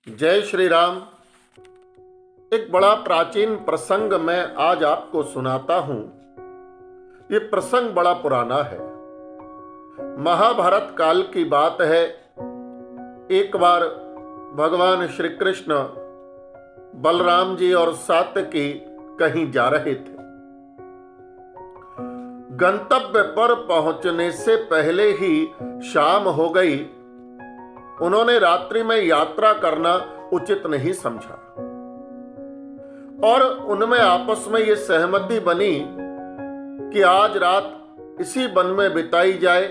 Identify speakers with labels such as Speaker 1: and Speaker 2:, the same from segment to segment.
Speaker 1: जय श्री राम। एक बड़ा प्राचीन प्रसंग मैं आज आपको सुनाता हूं। ये प्रसंग बड़ा पुराना है, महाभारत काल की बात है। एक बार भगवान श्री कृष्ण बलराम जी और सात्यकी कहीं जा रहे थे। गंतव्य पर पहुंचने से पहले ही शाम हो गई। उन्होंने रात्रि में यात्रा करना उचित नहीं समझा और उनमें आपस में यह सहमति बनी कि आज रात इसी वन में बिताई जाए।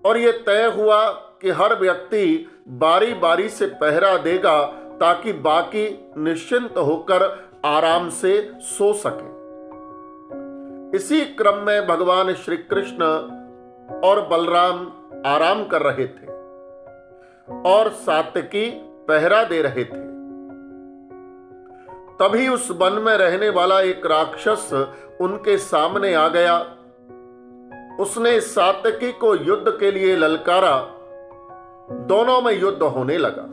Speaker 1: और यह तय हुआ कि हर व्यक्ति बारी बारी से पहरा देगा ताकि बाकी निश्चिंत होकर आराम से सो सके। इसी क्रम में भगवान श्री कृष्ण और बलराम आराम कर रहे थे और सात्यकी पहरा दे रहे थे। तभी उस वन में रहने वाला एक राक्षस उनके सामने आ गया। उसने सात्यकी को युद्ध के लिए ललकारा। दोनों में युद्ध होने लगा,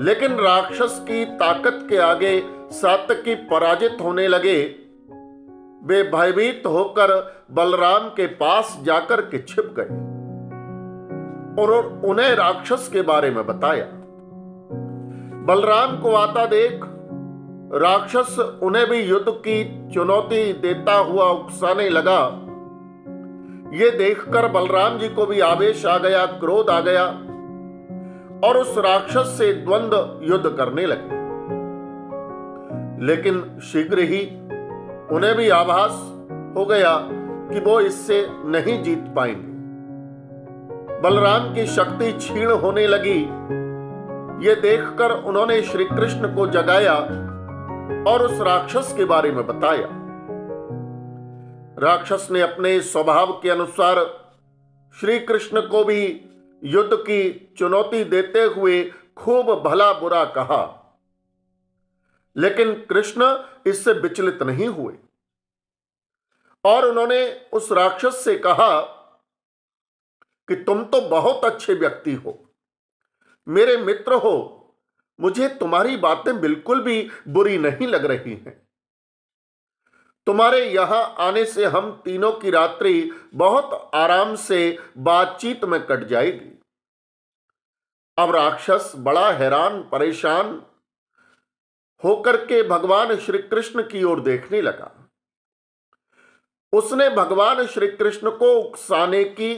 Speaker 1: लेकिन राक्षस की ताकत के आगे सात्यकी पराजित होने लगे। वे भयभीत होकर बलराम के पास जाकर के छिप गए और उन्हें राक्षस के बारे में बताया। बलराम को आता देख राक्षस उन्हें भी युद्ध की चुनौती देता हुआ उकसाने लगा। यह देखकर बलराम जी को भी आवेश आ गया, क्रोध आ गया और उस राक्षस से द्वंद्व युद्ध करने लगे। लेकिन शीघ्र ही उन्हें भी आभास हो गया कि वो इससे नहीं जीत पाएंगे। बलराम की शक्ति क्षीण होने लगी। यह देखकर उन्होंने श्री कृष्ण को जगाया और उस राक्षस के बारे में बताया। राक्षस ने अपने स्वभाव के अनुसार श्री कृष्ण को भी युद्ध की चुनौती देते हुए खूब भला बुरा कहा, लेकिन कृष्ण इससे विचलित नहीं हुए और उन्होंने उस राक्षस से कहा कि तुम तो बहुत अच्छे व्यक्ति हो, मेरे मित्र हो, मुझे तुम्हारी बातें बिल्कुल भी बुरी नहीं लग रही हैं। तुम्हारे यहां आने से हम तीनों की रात्रि बहुत आराम से बातचीत में कट जाएगी। अब राक्षस बड़ा हैरान परेशान होकर के भगवान श्री कृष्ण की ओर देखने लगा। उसने भगवान श्री कृष्ण को उकसाने की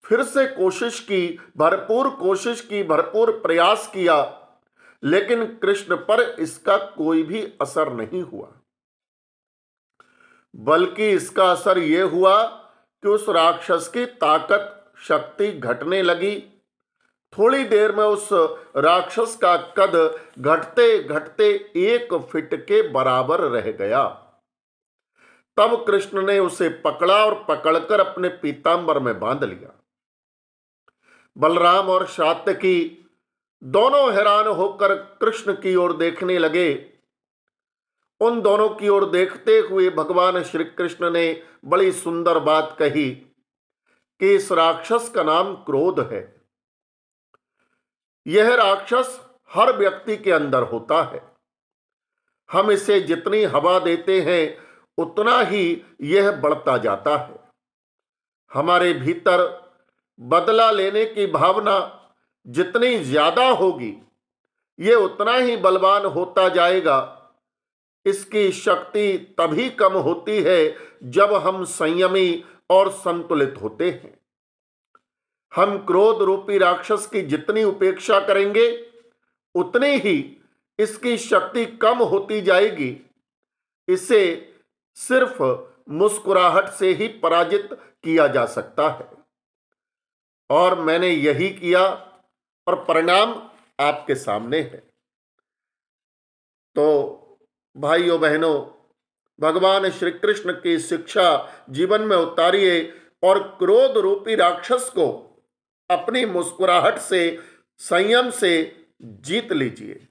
Speaker 1: फिर से कोशिश की, भरपूर प्रयास किया, लेकिन कृष्ण पर इसका कोई भी असर नहीं हुआ। बल्कि इसका असर यह हुआ कि उस राक्षस की ताकत शक्ति घटने लगी। थोड़ी देर में उस राक्षस का कद घटते घटते 1 फीट के बराबर रह गया। तब कृष्ण ने उसे पकड़ा और पकड़कर अपने पीतांबर में बांध लिया। बलराम और सात्यकी दोनों हैरान होकर कृष्ण की ओर देखने लगे। उन दोनों की ओर देखते हुए भगवान श्री कृष्ण ने बड़ी सुंदर बात कही कि इस राक्षस का नाम क्रोध है। यह राक्षस हर व्यक्ति के अंदर होता है। हम इसे जितनी हवा देते हैं उतना ही यह बढ़ता जाता है। हमारे भीतर बदला लेने की भावना जितनी ज्यादा होगी, यह उतना ही बलवान होता जाएगा। इसकी शक्ति तभी कम होती है जब हम संयमी और संतुलित होते हैं। हम क्रोध रूपी राक्षस की जितनी उपेक्षा करेंगे उतनी ही इसकी शक्ति कम होती जाएगी। इसे सिर्फ मुस्कुराहट से ही पराजित किया जा सकता है और मैंने यही किया और परिणाम आपके सामने है। तो भाइयों बहनों, भगवान श्री कृष्ण की शिक्षा जीवन में उतारिए और क्रोध रूपी राक्षस को अपनी मुस्कुराहट से, संयम से जीत लीजिए।